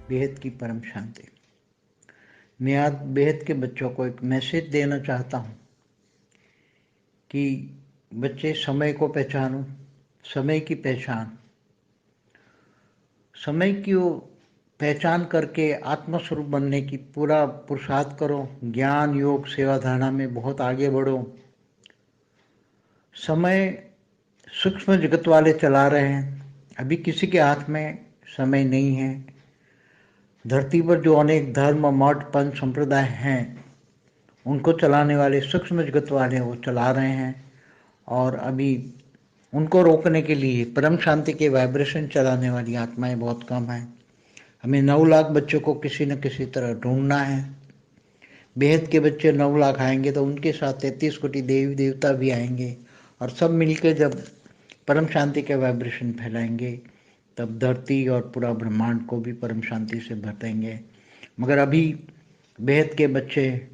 बेहद की परम शांति। मैं आज बेहद के बच्चों को एक मैसेज देना चाहता हूँ कि बच्चे समय को पहचानो, समय की पहचान, समय की वो पहचान करके आत्मस्वरूप बनने की पूरा पुरुषार्थ करो। ज्ञान योग सेवा धारणा में बहुत आगे बढ़ो। समय सूक्ष्म जगत वाले चला रहे हैं, अभी किसी के हाथ में समय नहीं है। धरती पर जो अनेक धर्म मठ पंथ संप्रदाय हैं उनको चलाने वाले सूक्ष्म जगत वाले वो चला रहे हैं, और अभी उनको रोकने के लिए परम शांति के वाइब्रेशन चलाने वाली आत्माएं बहुत कम हैं। हमें 9 लाख बच्चों को किसी न किसी तरह ढूंढना है। बेहद के बच्चे 9 लाख आएंगे तो उनके साथ 33 कोटि देवी देवता भी आएंगे, और सब मिलकर जब परम शांति के वाइब्रेशन फैलाएंगे तब धरती और पूरा ब्रह्मांड को भी परम शांति से भर देंगे। मगर अभी बेहद के बच्चे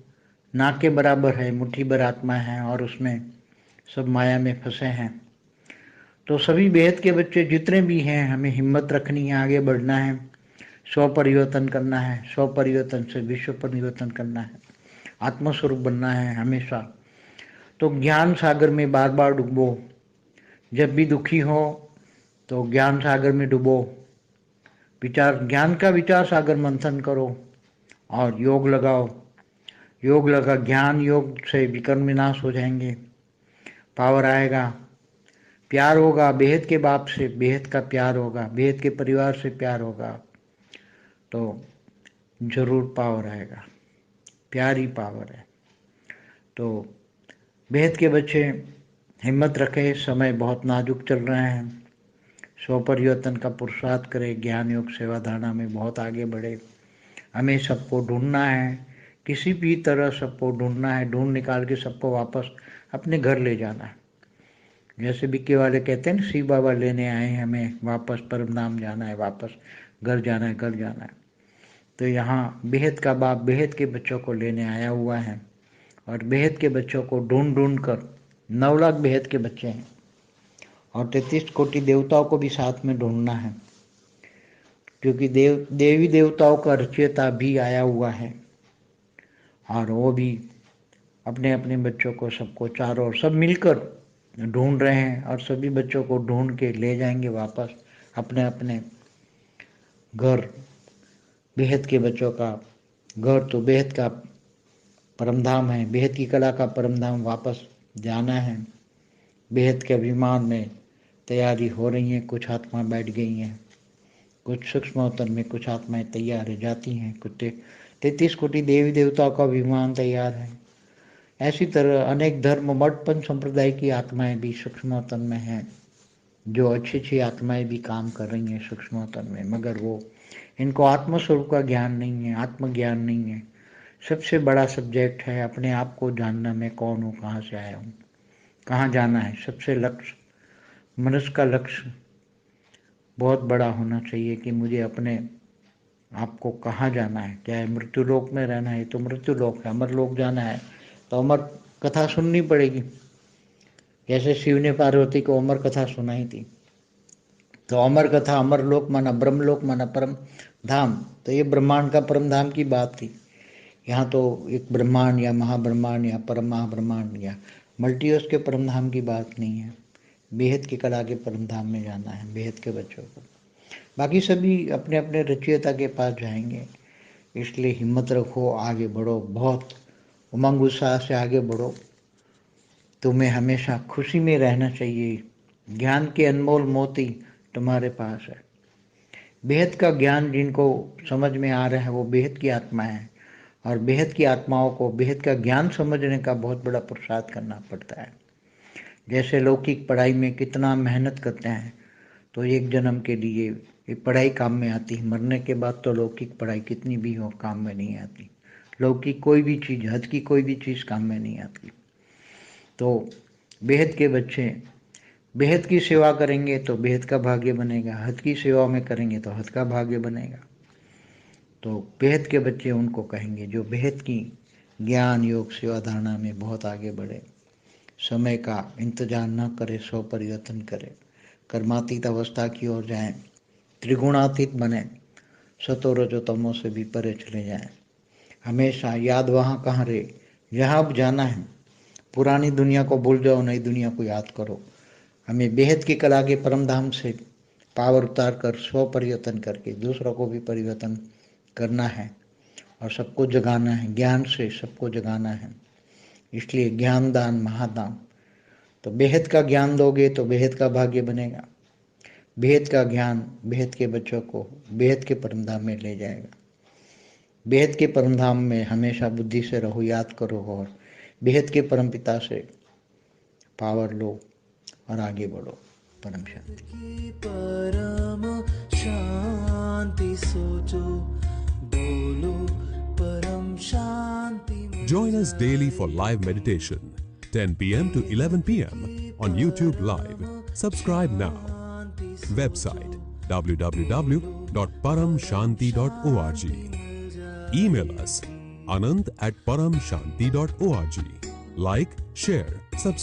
ना के बराबर है, मुट्ठी भर आत्मा है और उसमें सब माया में फंसे हैं। तो सभी बेहद के बच्चे जितने भी हैं, हमें हिम्मत रखनी है, आगे बढ़ना है, स्व परिवर्तन करना है, स्व परिवर्तन से विश्व परिवर्तन करना है, आत्मस्वरूप बनना है हमेशा। तो ज्ञान सागर में बार बार डूबो। जब भी दुखी हो तो ज्ञान सागर में डूबो, ज्ञान का विचार सागर मंथन करो और योग लगाओ। योग लगा, ज्ञान योग से विकर्म विनाश हो जाएंगे, पावर आएगा, प्यार होगा, बेहद के बाप से बेहद का प्यार होगा, बेहद के परिवार से प्यार होगा, तो जरूर पावर आएगा। प्यार ही पावर है। तो बेहद के बच्चे हिम्मत रखें, समय बहुत नाजुक चल रहे हैं, स्व परिवर्तन का पुरुषार्थ करें, ज्ञान योग सेवा धारणा में बहुत आगे बढ़े। हमें सबको ढूंढना है, किसी भी तरह सबको ढूंढना है, ढूंढ निकाल के सबको वापस अपने घर ले जाना है। जैसे बिक्की वाले कहते हैं ना, शिव बाबा लेने आए हैं हमें, वापस परम धाम जाना है, वापस घर जाना है, घर जाना है। तो यहाँ बेहद का बाप बेहद के बच्चों को लेने आया हुआ है, और बेहद के बच्चों को ढूंढ ढूंढ कर 9 लाख बेहद के बच्चे हैं, और 33 कोटि देवताओं को भी साथ में ढूंढना है, क्योंकि देवी देवताओं का रचयिता भी आया हुआ है, और वो भी अपने अपने बच्चों को सबको चारों ओर सब मिलकर ढूंढ रहे हैं, और सभी बच्चों को ढूंढ के ले जाएंगे वापस अपने अपने घर। बेहद के बच्चों का घर तो बेहद का परमधाम है, बेहद की कला का परमधाम वापस जाना है। बेहद के अभिमान में तैयारी हो रही है, कुछ आत्मा बैठ गई हैं, कुछ सूक्ष्म अवतर में कुछ आत्माएं तैयार है जाती हैं, कुछ 33 कोटि देवी देवताओं का विमान तैयार है। ऐसी तरह अनेक धर्म मठ पंथ संप्रदाय की आत्माएं भी सूक्ष्म अवतर में हैं, जो अच्छी अच्छी आत्माएं भी काम कर रही हैं सूक्ष्म अवतर में, मगर वो इनको आत्मस्वरूप का ज्ञान नहीं है, आत्मज्ञान नहीं है। सबसे बड़ा सब्जेक्ट है अपने आप को जानना, मैं कौन हूँ, कहाँ से आया हूँ, कहाँ जाना है। सबसे लक्ष्य, मनुष्य का लक्ष्य बहुत बड़ा होना चाहिए कि मुझे अपने आपको कहाँ जाना है। क्या है, मृत्यु लोक में रहना है तो मृत्यु लोक है, अमर लोक जाना है तो अमर कथा सुननी पड़ेगी। जैसे शिव ने पार्वती को अमर कथा सुनाई थी, तो अमर कथा, अमर लोक माना ब्रह्मलोक माना परम धाम, तो ये ब्रह्मांड का परम धाम की बात थी। यहाँ तो एक ब्रह्मांड या महाब्रह्मांड या परम महाब्रह्मांड या मल्टीवर्स के परम धाम की बात नहीं है। बेहद की कला के परम धाम में जाना है बेहद के बच्चों को। बाकी सभी अपने अपने रचयिता के पास जाएंगे, इसलिए हिम्मत रखो, आगे बढ़ो, बहुत उमंग उत्साह से आगे बढ़ो। तुम्हें हमेशा खुशी में रहना चाहिए। ज्ञान के अनमोल मोती तुम्हारे पास है। बेहद का ज्ञान जिनको समझ में आ रहा है वो बेहद की आत्मा है, और बेहद की आत्माओं को बेहद का ज्ञान समझने का बहुत बड़ा पुरुषार्थ करना पड़ता है। जैसे लौकिक पढ़ाई में कितना मेहनत करते हैं, तो एक जन्म के लिए ये पढ़ाई काम में आती है, मरने के बाद तो लौकिक पढ़ाई कितनी भी हो काम में नहीं आती। लौकिक कोई भी चीज़, हद की कोई भी चीज़ काम में नहीं आती। तो बेहद के बच्चे बेहद की सेवा करेंगे तो बेहद का भाग्य बनेगा, हद की सेवा में करेंगे तो हद का भाग्य बनेगा। तो बेहद के बच्चे उनको कहेंगे जो बेहद की ज्ञान योग सेवा धारणा में बहुत आगे बढ़े, समय का इंतजार न करे, स्व परिवर्तन करे, कर्मातीत अवस्था की ओर जाएं, त्रिगुणातीत बने, सतो रजो तमो से भी परे चले जाएं। हमेशा याद वहाँ कहाँ रहे, जहाँ अब जाना है। पुरानी दुनिया को भूल जाओ, नई दुनिया को याद करो। हमें बेहद की कला के परम धाम से पावर उतार कर स्व परिवर्तन करके दूसरों को भी परिवर्तन करना है और सबको जगाना है। ज्ञान से सबको जगाना है, इसलिए ज्ञान दान महादान। तो बेहद का ज्ञान दोगे तो बेहद का भाग्य बनेगा। बेहद का ज्ञान बेहद के बच्चों को बेहद के परमधाम में ले जाएगा। बेहद के परमधाम में हमेशा बुद्धि से रहो, याद करो और बेहद के परमपिता से पावर लो और आगे बढ़ो। परम शांति। परम शांति सोचो, बोलो परम शांति। Join us daily for live meditation, 10 p.m. to 11 p.m. on YouTube Live. Subscribe now. Website www.paramshanti.org. Email us anand@paramshanti.org. Like, share, subscribe.